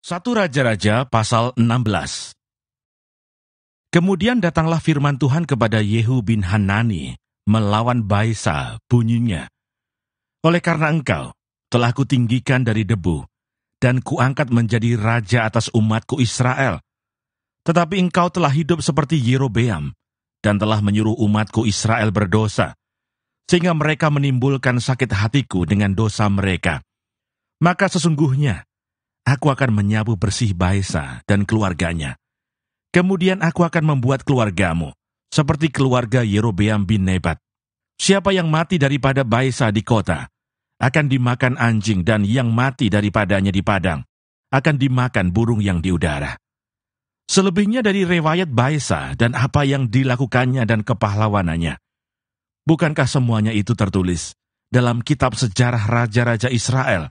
1 Raja-Raja pasal 16. Kemudian datanglah firman Tuhan kepada Yehu bin Hanani melawan Baesa, bunyinya, "Oleh karena engkau telah kutinggikan dari debu, dan kuangkat menjadi raja atas umatku Israel. Tetapi engkau telah hidup seperti Yerobeam, dan telah menyuruh umatku Israel berdosa, sehingga mereka menimbulkan sakit hatiku dengan dosa mereka. Maka sesungguhnya, aku akan menyapu bersih Baesa dan keluarganya. Kemudian aku akan membuat keluargamu seperti keluarga Yerobeam bin Nebat. Siapa yang mati daripada Baesa di kota, akan dimakan anjing, dan yang mati daripadanya di padang, akan dimakan burung yang di udara." Selebihnya dari riwayat Baesa dan apa yang dilakukannya dan kepahlawanannya, bukankah semuanya itu tertulis dalam kitab sejarah raja-raja Israel?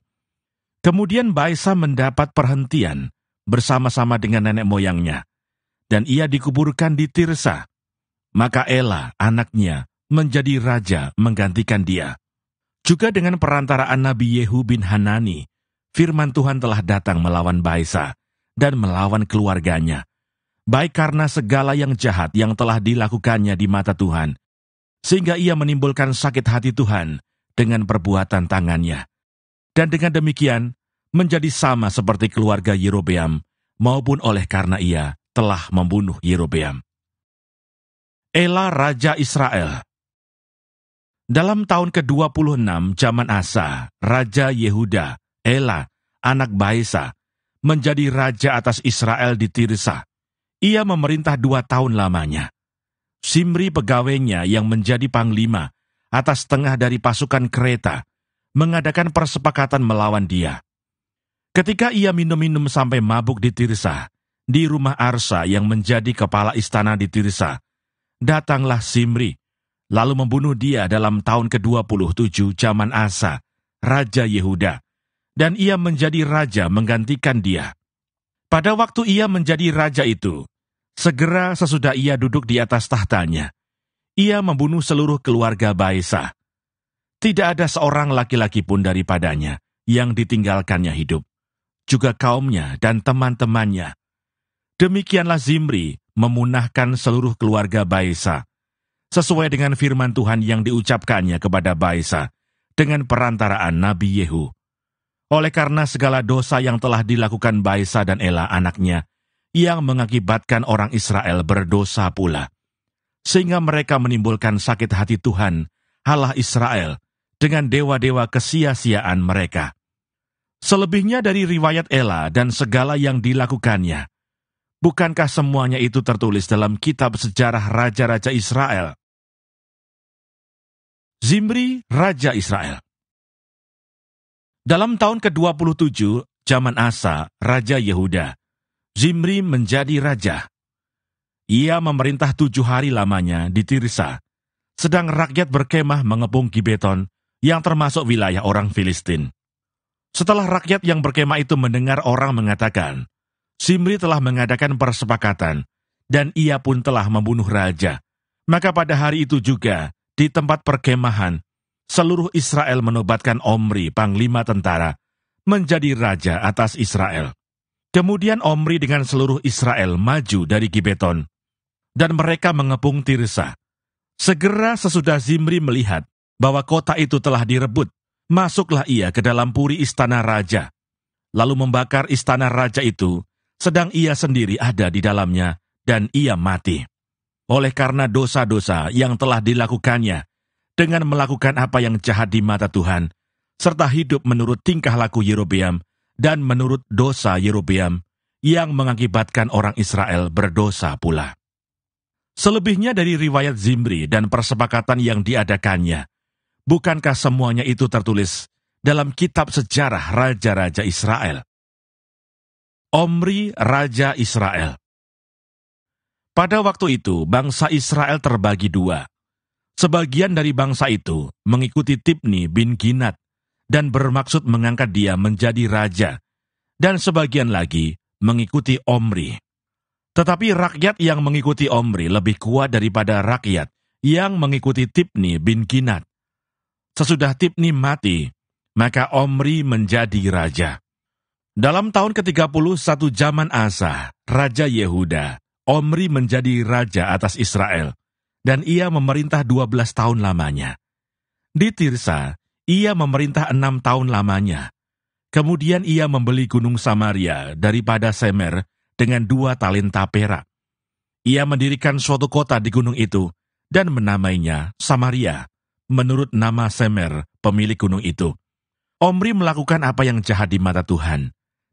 Kemudian Baesa mendapat perhentian bersama-sama dengan nenek moyangnya, dan ia dikuburkan di Tirsa. Maka Ela, anaknya, menjadi raja menggantikan dia. Juga dengan perantaraan Nabi Yehu bin Hanani, firman Tuhan telah datang melawan Baesa dan melawan keluarganya, baik karena segala yang jahat yang telah dilakukannya di mata Tuhan, sehingga ia menimbulkan sakit hati Tuhan dengan perbuatan tangannya. Dan dengan demikian, menjadi sama seperti keluarga Yerobeam, maupun oleh karena ia telah membunuh Yerobeam. Ela, Raja Israel. Dalam tahun ke-26 zaman Asa, Raja Yehuda, Ela, anak Baesa, menjadi raja atas Israel di Tirsa. Ia memerintah 2 tahun lamanya. Simri pegawainya yang menjadi panglima atas tengah dari pasukan kereta, mengadakan persepakatan melawan dia. Ketika ia minum-minum sampai mabuk di Tirsa, di rumah Arsa yang menjadi kepala istana di Tirsa, datanglah Simri, lalu membunuh dia dalam tahun ke-27 zaman Asa, Raja Yehuda, dan ia menjadi raja menggantikan dia. Pada waktu ia menjadi raja itu, segera sesudah ia duduk di atas tahtanya, ia membunuh seluruh keluarga Baesa. Tidak ada seorang laki-laki pun daripadanya yang ditinggalkannya hidup, juga kaumnya dan teman-temannya. Demikianlah Zimri memunahkan seluruh keluarga Baesa, sesuai dengan firman Tuhan yang diucapkannya kepada Baesa dengan perantaraan Nabi Yehu. Oleh karena segala dosa yang telah dilakukan Baesa dan Ela anaknya, yang mengakibatkan orang Israel berdosa pula, sehingga mereka menimbulkan sakit hati Tuhan, Allah Israel, dengan dewa-dewa kesia-siaan mereka. Selebihnya dari riwayat Ela dan segala yang dilakukannya, bukankah semuanya itu tertulis dalam kitab sejarah raja-raja Israel? Zimri, Raja Israel. Dalam tahun ke-27 zaman Asa, Raja Yehuda, Zimri menjadi raja. Ia memerintah 7 hari lamanya di Tirsa, sedang rakyat berkemah mengepung Gibeton yang termasuk wilayah orang Filistin. Setelah rakyat yang berkemah itu mendengar orang mengatakan, Zimri telah mengadakan persepakatan, dan ia pun telah membunuh raja, maka pada hari itu juga, di tempat perkemahan, seluruh Israel menobatkan Omri, panglima tentara, menjadi raja atas Israel. Kemudian Omri dengan seluruh Israel maju dari Gibeton, dan mereka mengepung Tirsa. Segera sesudah Zimri melihat bahwa kota itu telah direbut, masuklah ia ke dalam puri istana raja, lalu membakar istana raja itu, sedang ia sendiri ada di dalamnya, dan ia mati. Oleh karena dosa-dosa yang telah dilakukannya, dengan melakukan apa yang jahat di mata Tuhan, serta hidup menurut tingkah laku Yerobeam, dan menurut dosa Yerobeam, yang mengakibatkan orang Israel berdosa pula. Selebihnya dari riwayat Zimri dan persepakatan yang diadakannya, bukankah semuanya itu tertulis dalam kitab sejarah raja-raja Israel? Omri, Raja Israel. Pada waktu itu, bangsa Israel terbagi 2. Sebagian dari bangsa itu mengikuti Tibni bin Ginat dan bermaksud mengangkat dia menjadi raja, dan sebagian lagi mengikuti Omri. Tetapi rakyat yang mengikuti Omri lebih kuat daripada rakyat yang mengikuti Tibni bin Ginat. Sesudah Tibni mati, maka Omri menjadi raja. Dalam tahun ke-31 zaman Asa, Raja Yehuda, Omri menjadi raja atas Israel, dan ia memerintah 12 tahun lamanya. Di Tirsa, ia memerintah 6 tahun lamanya. Kemudian ia membeli gunung Samaria daripada Semer dengan 2 talenta perak. Ia mendirikan suatu kota di gunung itu, dan menamainya Samaria, menurut nama Semer, pemilik gunung itu. Omri melakukan apa yang jahat di mata Tuhan,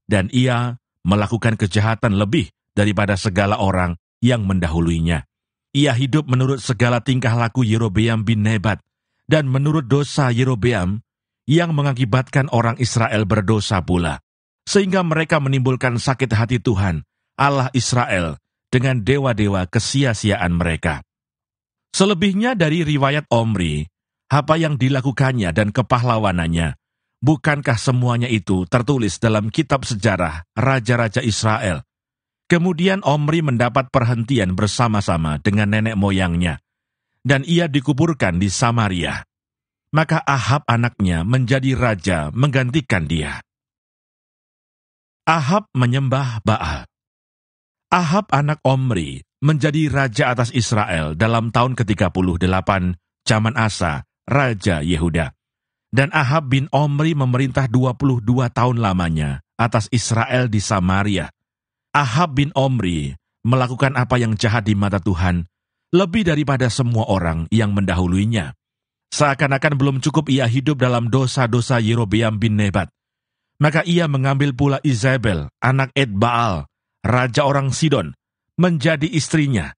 dan ia melakukan kejahatan lebih daripada segala orang yang mendahuluinya. Ia hidup menurut segala tingkah laku Yerobeam bin Nebat, dan menurut dosa Yerobeam yang mengakibatkan orang Israel berdosa pula, sehingga mereka menimbulkan sakit hati Tuhan, Allah Israel, dengan dewa-dewa kesia-siaan mereka. Selebihnya dari riwayat Omri, apa yang dilakukannya dan kepahlawanannya, bukankah semuanya itu tertulis dalam kitab sejarah Raja-Raja Israel? Kemudian Omri mendapat perhentian bersama-sama dengan nenek moyangnya, dan ia dikuburkan di Samaria. Maka Ahab anaknya menjadi raja menggantikan dia. Ahab menyembah Baal. Ahab anak Omri menjadi raja atas Israel dalam tahun ke-38 zaman Asa, Raja Yehuda. Dan Ahab bin Omri memerintah 22 tahun lamanya atas Israel di Samaria. Ahab bin Omri melakukan apa yang jahat di mata Tuhan, lebih daripada semua orang yang mendahuluinya. Seakan-akan belum cukup ia hidup dalam dosa-dosa Yerobeam bin Nebat. Maka ia mengambil pula Izabel, anak Ed-Baal, raja orang Sidon, menjadi istrinya,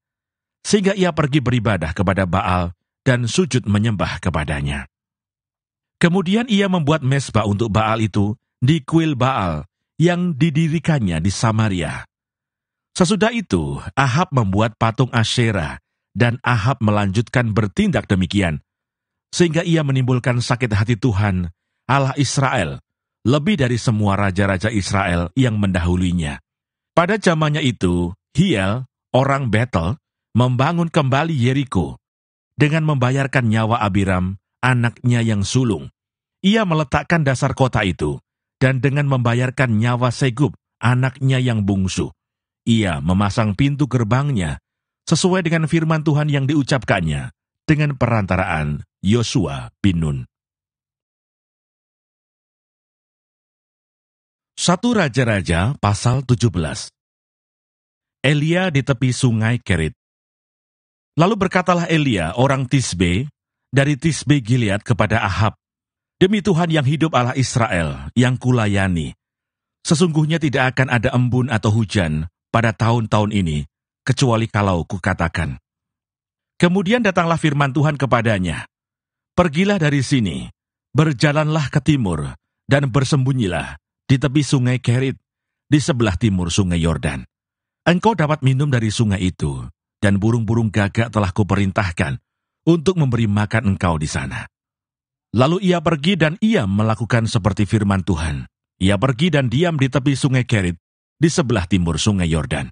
sehingga ia pergi beribadah kepada Baal dan sujud menyembah kepadanya. Kemudian ia membuat mezbah untuk Baal itu di kuil Baal yang didirikannya di Samaria. Sesudah itu, Ahab membuat patung Asyera, dan Ahab melanjutkan bertindak demikian, sehingga ia menimbulkan sakit hati Tuhan, Allah Israel, lebih dari semua raja-raja Israel yang mendahuluinya. Pada zamannya itu, Hiel, orang Betel, membangun kembali Yeriko, dengan membayarkan nyawa Abiram, anaknya yang sulung. Ia meletakkan dasar kota itu, dan dengan membayarkan nyawa Segub, anaknya yang bungsu. Ia memasang pintu gerbangnya, sesuai dengan firman Tuhan yang diucapkannya, dengan perantaraan Yosua bin Nun. 1 Raja-Raja pasal 17. Elia di tepi sungai Kerit. Lalu berkatalah Elia, orang Tisbe, dari Tisbe Gilead kepada Ahab, "Demi Tuhan yang hidup Allah Israel, yang kulayani, sesungguhnya tidak akan ada embun atau hujan pada tahun-tahun ini, kecuali kalau kukatakan." Kemudian datanglah firman Tuhan kepadanya, "Pergilah dari sini, berjalanlah ke timur, dan bersembunyilah di tepi sungai Kerit, di sebelah timur sungai Yordan. Engkau dapat minum dari sungai itu, dan burung-burung gagak telah kuperintahkan untuk memberi makan engkau di sana." Lalu ia pergi dan ia melakukan seperti firman Tuhan. Ia pergi dan diam di tepi sungai Kerit, di sebelah timur sungai Yordan.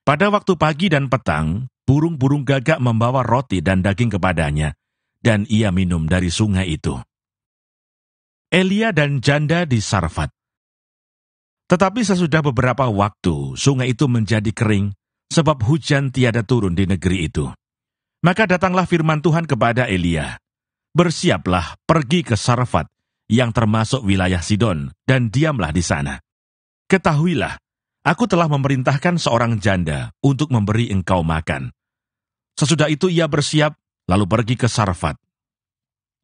Pada waktu pagi dan petang, burung-burung gagak membawa roti dan daging kepadanya, dan ia minum dari sungai itu. Elia dan janda di Sarfat. Tetapi sesudah beberapa waktu, sungai itu menjadi kering, sebab hujan tiada turun di negeri itu. Maka datanglah firman Tuhan kepada Elia, "Bersiaplah, pergi ke Sarfat, yang termasuk wilayah Sidon, dan diamlah di sana. Ketahuilah, aku telah memerintahkan seorang janda untuk memberi engkau makan." Sesudah itu ia bersiap, lalu pergi ke Sarfat.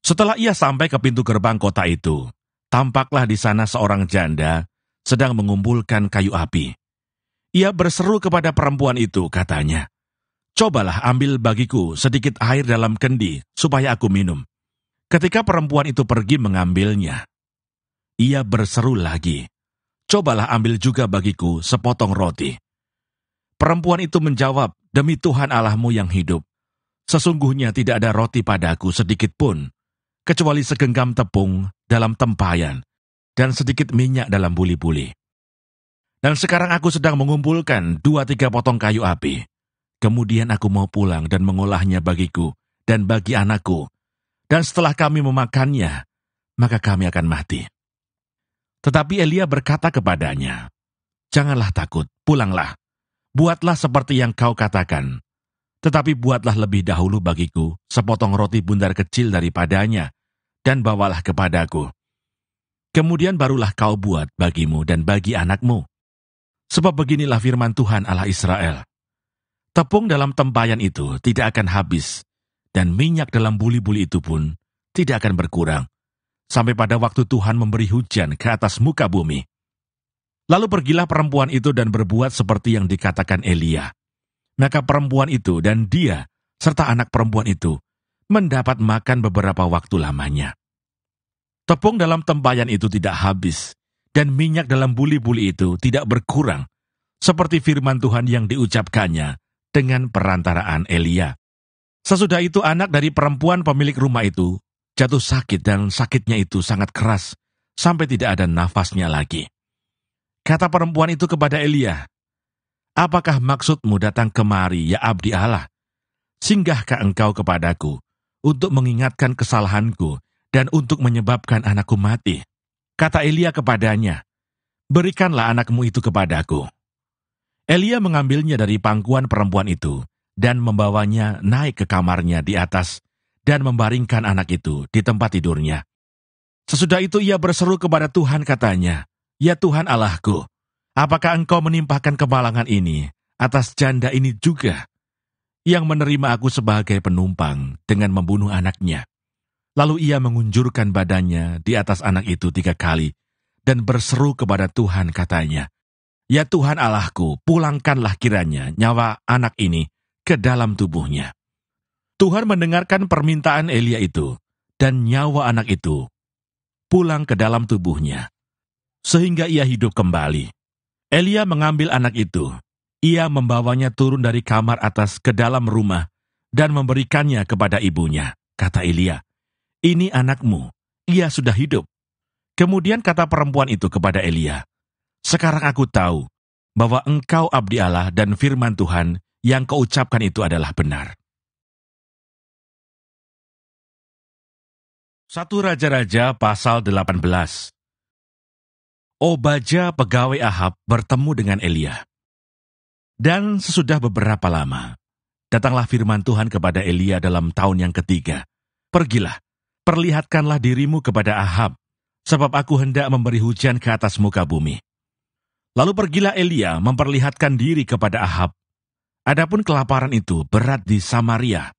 Setelah ia sampai ke pintu gerbang kota itu, tampaklah di sana seorang janda sedang mengumpulkan kayu api. Ia berseru kepada perempuan itu, katanya, "Cobalah ambil bagiku sedikit air dalam kendi, supaya aku minum." Ketika perempuan itu pergi mengambilnya, ia berseru lagi, "Cobalah ambil juga bagiku sepotong roti." Perempuan itu menjawab, "Demi Tuhan Allahmu yang hidup, sesungguhnya tidak ada roti padaku sedikit pun, kecuali segenggam tepung dalam tempayan, dan sedikit minyak dalam buli-buli. Dan sekarang aku sedang mengumpulkan 2-3 potong kayu api. Kemudian aku mau pulang dan mengolahnya bagiku dan bagi anakku, dan setelah kami memakannya, maka kami akan mati." Tetapi Elia berkata kepadanya, "Janganlah takut, pulanglah. Buatlah seperti yang kau katakan. Tetapi buatlah lebih dahulu bagiku sepotong roti bundar kecil daripadanya, dan bawalah kepadaku. Kemudian barulah kau buat bagimu dan bagi anakmu. Sebab beginilah firman Tuhan Allah Israel. Tepung dalam tempayan itu tidak akan habis, dan minyak dalam buli-buli itu pun tidak akan berkurang, sampai pada waktu Tuhan memberi hujan ke atas muka bumi." Lalu pergilah perempuan itu dan berbuat seperti yang dikatakan Elia. Maka perempuan itu dan dia, serta anak perempuan itu, mendapat makan beberapa waktu lamanya. Tepung dalam tempayan itu tidak habis, dan minyak dalam buli-buli itu tidak berkurang, seperti firman Tuhan yang diucapkannya dengan perantaraan Elia. Sesudah itu anak dari perempuan pemilik rumah itu jatuh sakit, dan sakitnya itu sangat keras, sampai tidak ada nafasnya lagi. Kata perempuan itu kepada Elia, "Apakah maksudmu datang kemari, ya abdi Allah? Singgahkah engkau kepadaku untuk mengingatkan kesalahanku dan untuk menyebabkan anakku mati?" Kata Elia kepadanya, "Berikanlah anakmu itu kepadaku." Elia mengambilnya dari pangkuan perempuan itu dan membawanya naik ke kamarnya di atas dan membaringkan anak itu di tempat tidurnya. Sesudah itu ia berseru kepada Tuhan, katanya, "Ya Tuhan Allahku, apakah engkau menimpakan kemalangan ini atas janda ini juga, yang menerima aku sebagai penumpang dengan membunuh anaknya?" Lalu ia mengunjurkan badannya di atas anak itu 3 kali dan berseru kepada Tuhan, katanya, "Ya Tuhan Allahku, pulangkanlah kiranya nyawa anak ini ke dalam tubuhnya." Tuhan mendengarkan permintaan Elia itu, dan nyawa anak itu pulang ke dalam tubuhnya, sehingga ia hidup kembali. Elia mengambil anak itu, ia membawanya turun dari kamar atas ke dalam rumah, dan memberikannya kepada ibunya. Kata Elia, "Ini anakmu, ia sudah hidup." Kemudian kata perempuan itu kepada Elia, "Sekarang aku tahu bahwa engkau abdi Allah dan firman Tuhan yang kau ucapkan itu adalah benar." 1 Raja-Raja pasal 18. Obadja pegawai Ahab bertemu dengan Elia. Dan sesudah beberapa lama, datanglah firman Tuhan kepada Elia dalam tahun yang ketiga. "Pergilah, perlihatkanlah dirimu kepada Ahab, sebab aku hendak memberi hujan ke atas muka bumi." Lalu pergilah Elia memperlihatkan diri kepada Ahab. Adapun kelaparan itu berat di Samaria.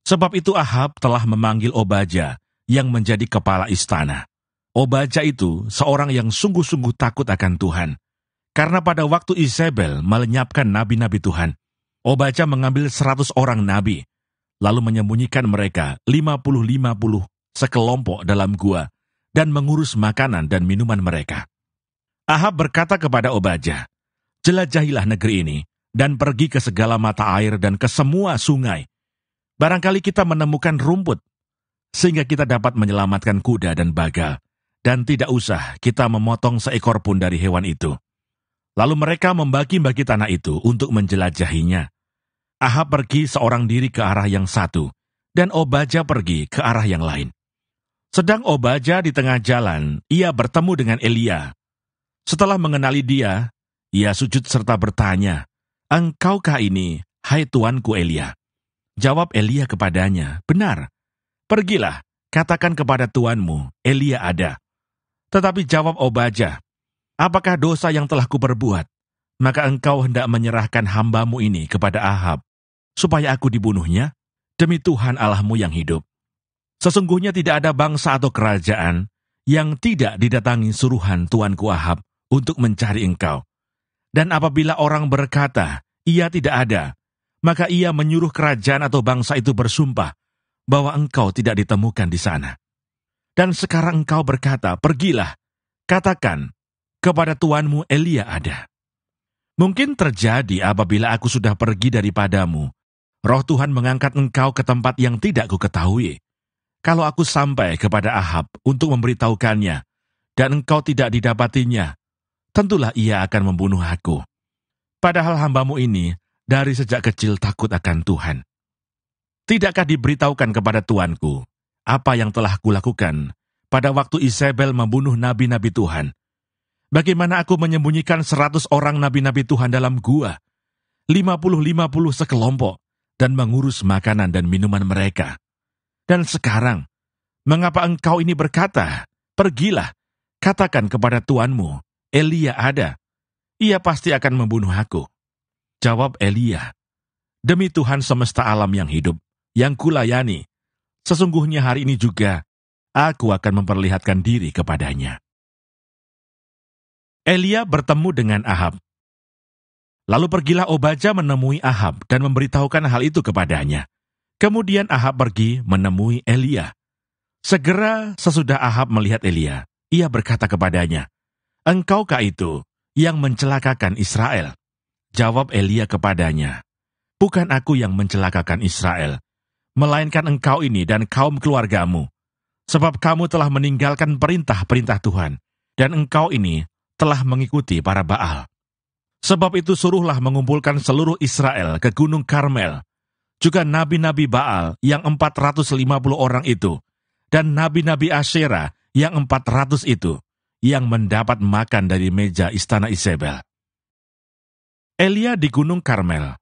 Sebab itu Ahab telah memanggil Obadja yang menjadi kepala istana. Obadja itu seorang yang sungguh-sungguh takut akan Tuhan. Karena pada waktu Izebel melenyapkan nabi-nabi Tuhan, Obadja mengambil 100 orang nabi, lalu menyembunyikan mereka 50-50 sekelompok dalam gua, dan mengurus makanan dan minuman mereka. Ahab berkata kepada Obadja, "Jelajahilah negeri ini, dan pergi ke segala mata air dan ke semua sungai. Barangkali kita menemukan rumput, sehingga kita dapat menyelamatkan kuda dan bagal, dan tidak usah kita memotong seekor pun dari hewan itu." Lalu mereka membagi-bagi tanah itu untuk menjelajahinya. Ahab pergi seorang diri ke arah yang satu, dan Obadja pergi ke arah yang lain. Sedang Obadja di tengah jalan, ia bertemu dengan Elia. Setelah mengenali dia, ia sujud serta bertanya, "Engkaukah ini, hai tuanku Elia?" Jawab Elia kepadanya, "Benar. Pergilah, katakan kepada tuanmu, Elia ada." Tetapi jawab Obadja, "Apakah dosa yang telah kuperbuat? Maka engkau hendak menyerahkan hambamu ini kepada Ahab, supaya aku dibunuhnya? Demi Tuhan Allahmu yang hidup, sesungguhnya tidak ada bangsa atau kerajaan yang tidak didatangi suruhan tuanku Ahab untuk mencari engkau. Dan apabila orang berkata, ia tidak ada, maka ia menyuruh kerajaan atau bangsa itu bersumpah bahwa engkau tidak ditemukan di sana. Dan sekarang engkau berkata, pergilah, katakan kepada tuanmu Elia ada. Mungkin terjadi apabila aku sudah pergi daripadamu, Roh Tuhan mengangkat engkau ke tempat yang tidak kuketahui. Kalau aku sampai kepada Ahab untuk memberitahukannya, dan engkau tidak didapatinya, tentulah ia akan membunuh aku. Padahal hambamu ini dari sejak kecil takut akan Tuhan. Tidakkah diberitahukan kepada tuanku apa yang telah kulakukan pada waktu Izebel membunuh nabi-nabi Tuhan, Bagaimana aku menyembunyikan 100 orang nabi-nabi Tuhan dalam gua, 50-50 sekelompok, dan mengurus makanan dan minuman mereka. Dan sekarang, mengapa engkau ini berkata, pergilah, katakan kepada tuanmu, Elia ada. Ia pasti akan membunuh aku. Jawab Elia, demi Tuhan semesta alam yang hidup, yang kulayani, sesungguhnya hari ini juga, aku akan memperlihatkan diri kepadanya. Elia bertemu dengan Ahab. Lalu pergilah Obadja menemui Ahab dan memberitahukan hal itu kepadanya. Kemudian Ahab pergi menemui Elia. Segera sesudah Ahab melihat Elia, ia berkata kepadanya, "Engkaukah itu yang mencelakakan Israel?" Jawab Elia kepadanya, "Bukan aku yang mencelakakan Israel, melainkan engkau ini dan kaum keluargamu. Sebab kamu telah meninggalkan perintah-perintah Tuhan, dan engkau ini telah mengikuti para Baal. Sebab itu suruhlah mengumpulkan seluruh Israel ke Gunung Karmel, juga nabi-nabi Baal yang 450 orang itu, dan nabi-nabi Asyera yang 400 itu, yang mendapat makan dari meja istana Isabel." Elia di Gunung Karmel.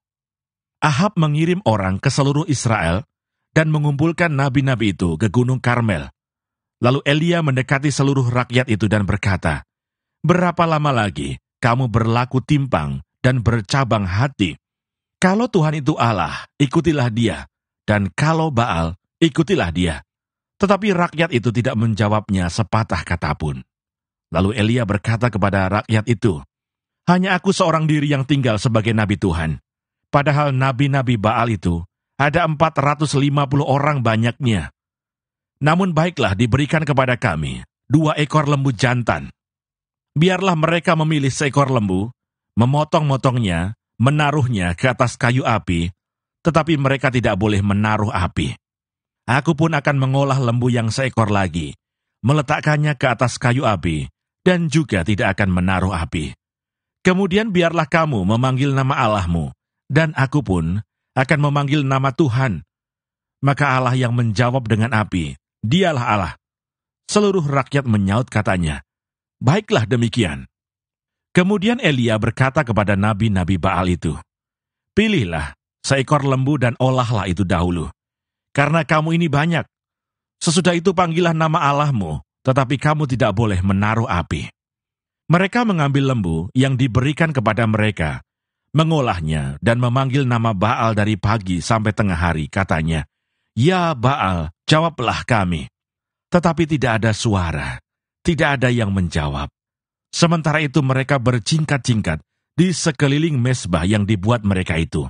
Ahab mengirim orang ke seluruh Israel dan mengumpulkan nabi-nabi itu ke Gunung Karmel. Lalu Elia mendekati seluruh rakyat itu dan berkata, "Berapa lama lagi kamu berlaku timpang dan bercabang hati? Kalau Tuhan itu Allah, ikutilah dia, dan kalau Baal, ikutilah dia." Tetapi rakyat itu tidak menjawabnya sepatah kata pun. Lalu Elia berkata kepada rakyat itu, "Hanya aku seorang diri yang tinggal sebagai nabi Tuhan. Padahal nabi-nabi Baal itu ada 450 orang banyaknya. Namun baiklah diberikan kepada kami 2 ekor lembu jantan. Biarlah mereka memilih seekor lembu, memotong-motongnya, menaruhnya ke atas kayu api, tetapi mereka tidak boleh menaruh api. Aku pun akan mengolah lembu yang seekor lagi, meletakkannya ke atas kayu api, dan juga tidak akan menaruh api. Kemudian biarlah kamu memanggil nama Allahmu, dan aku pun akan memanggil nama Tuhan. Maka Allah yang menjawab dengan api, dialah Allah." Seluruh rakyat menyaut katanya, "Baiklah demikian." Kemudian Elia berkata kepada nabi-nabi Baal itu, "Pilihlah seekor lembu dan olahlah itu dahulu, karena kamu ini banyak. Sesudah itu panggillah nama Allahmu, tetapi kamu tidak boleh menaruh api." Mereka mengambil lembu yang diberikan kepada mereka, mengolahnya dan memanggil nama Baal dari pagi sampai tengah hari, katanya, "Ya Baal, jawablah kami." Tetapi tidak ada suara, tidak ada yang menjawab. Sementara itu mereka berjingkat-jingkat di sekeliling mezbah yang dibuat mereka itu.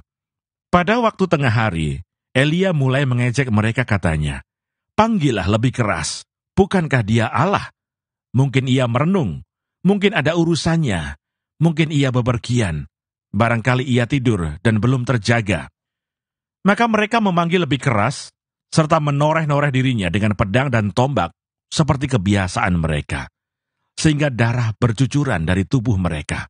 Pada waktu tengah hari, Elia mulai mengejek mereka, katanya, "Panggillah lebih keras, bukankah dia Allah? Mungkin ia merenung, mungkin ada urusannya, mungkin ia bepergian, barangkali ia tidur dan belum terjaga." Maka mereka memanggil lebih keras, serta menoreh-noreh dirinya dengan pedang dan tombak, seperti kebiasaan mereka, sehingga darah bercucuran dari tubuh mereka.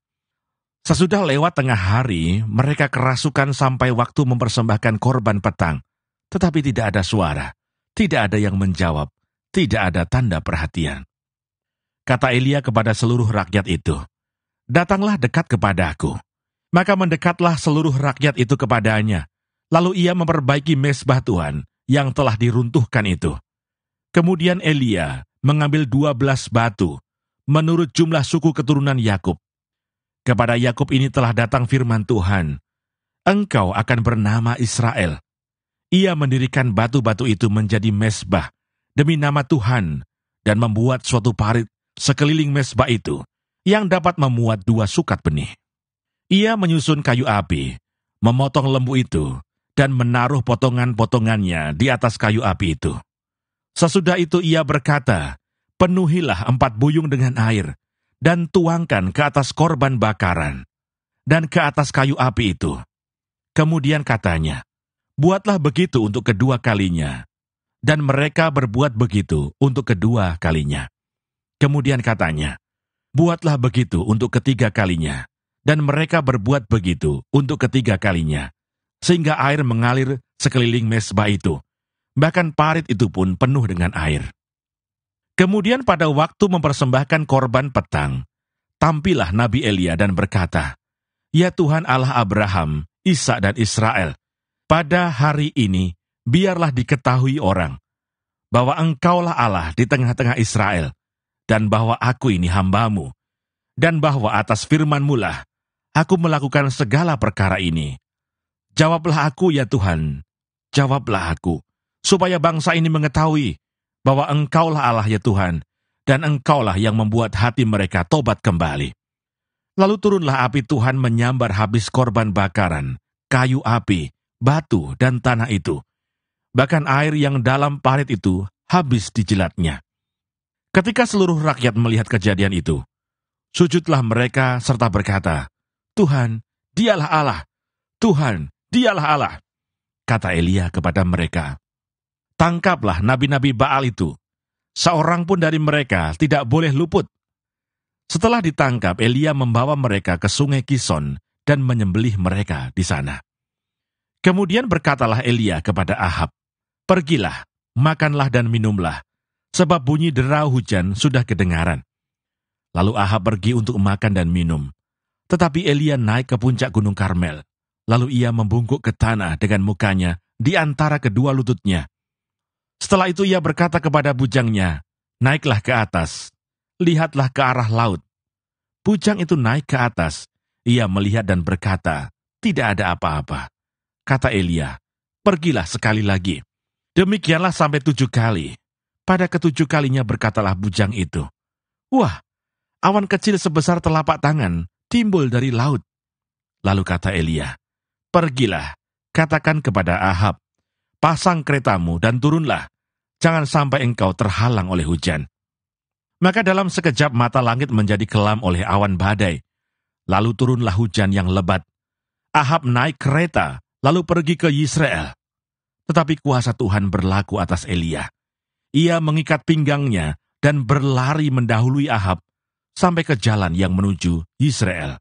Sesudah lewat tengah hari, mereka kerasukan sampai waktu mempersembahkan korban petang, tetapi tidak ada suara, tidak ada yang menjawab, tidak ada tanda perhatian. Kata Elia kepada seluruh rakyat itu, "Datanglah dekat kepadaku." Maka mendekatlah seluruh rakyat itu kepadanya, lalu ia memperbaiki mezbah Tuhan yang telah diruntuhkan itu. Kemudian Elia mengambil 12 batu, menurut jumlah suku keturunan Yakub. Kepada Yakub ini telah datang firman Tuhan, "Engkau akan bernama Israel." Ia mendirikan batu-batu itu menjadi mezbah demi nama Tuhan, dan membuat suatu parit sekeliling mezbah itu, yang dapat memuat 2 sukat benih. Ia menyusun kayu api, memotong lembu itu, dan menaruh potongan-potongannya di atas kayu api itu. Sesudah itu ia berkata, "Penuhilah 4 buyung dengan air, dan tuangkan ke atas korban bakaran, dan ke atas kayu api itu." Kemudian katanya, "Buatlah begitu untuk kedua kalinya." Dan mereka berbuat begitu untuk kedua kalinya. Kemudian katanya, "Buatlah begitu untuk ketiga kalinya." Dan mereka berbuat begitu untuk ketiga kalinya, sehingga air mengalir sekeliling mezbah itu. Bahkan parit itu pun penuh dengan air. Kemudian pada waktu mempersembahkan korban petang, tampillah Nabi Elia dan berkata, "Ya Tuhan Allah Abraham, Ishak dan Israel, pada hari ini biarlah diketahui orang bahwa Engkaulah Allah di tengah-tengah Israel, dan bahwa aku ini hamba-Mu, dan bahwa atas firman-Mu lah aku melakukan segala perkara ini. Jawablah aku, ya Tuhan, jawablah aku, supaya bangsa ini mengetahui bahwa Engkaulah Allah, ya Tuhan, dan Engkaulah yang membuat hati mereka tobat kembali." Lalu turunlah api Tuhan menyambar habis korban bakaran, kayu api, batu, dan tanah itu. Bahkan air yang dalam parit itu habis dijilatnya. Ketika seluruh rakyat melihat kejadian itu, sujudlah mereka serta berkata, "Tuhan, dialah Allah, Tuhan, dialah Allah." Kata Elia kepada mereka, "Tangkaplah nabi-nabi Baal itu. Seorang pun dari mereka tidak boleh luput." Setelah ditangkap, Elia membawa mereka ke sungai Kison dan menyembelih mereka di sana. Kemudian berkatalah Elia kepada Ahab, "Pergilah, makanlah dan minumlah, sebab bunyi derau hujan sudah kedengaran." Lalu Ahab pergi untuk makan dan minum. Tetapi Elia naik ke puncak gunung Karmel. Lalu ia membungkuk ke tanah dengan mukanya di antara kedua lututnya. Setelah itu ia berkata kepada bujangnya, "Naiklah ke atas, lihatlah ke arah laut." Bujang itu naik ke atas. Ia melihat dan berkata, "Tidak ada apa-apa." Kata Elia, "Pergilah sekali lagi." Demikianlah sampai 7 kali. Pada ke-7 kalinya berkatalah bujang itu, "Wah, awan kecil sebesar telapak tangan timbul dari laut." Lalu kata Elia, "Pergilah, katakan kepada Ahab, pasang keretamu dan turunlah, jangan sampai engkau terhalang oleh hujan." Maka dalam sekejap mata langit menjadi kelam oleh awan badai. Lalu turunlah hujan yang lebat. Ahab naik kereta, lalu pergi ke Yisrael. Tetapi kuasa Tuhan berlaku atas Elia. Ia mengikat pinggangnya dan berlari mendahului Ahab sampai ke jalan yang menuju Yisrael.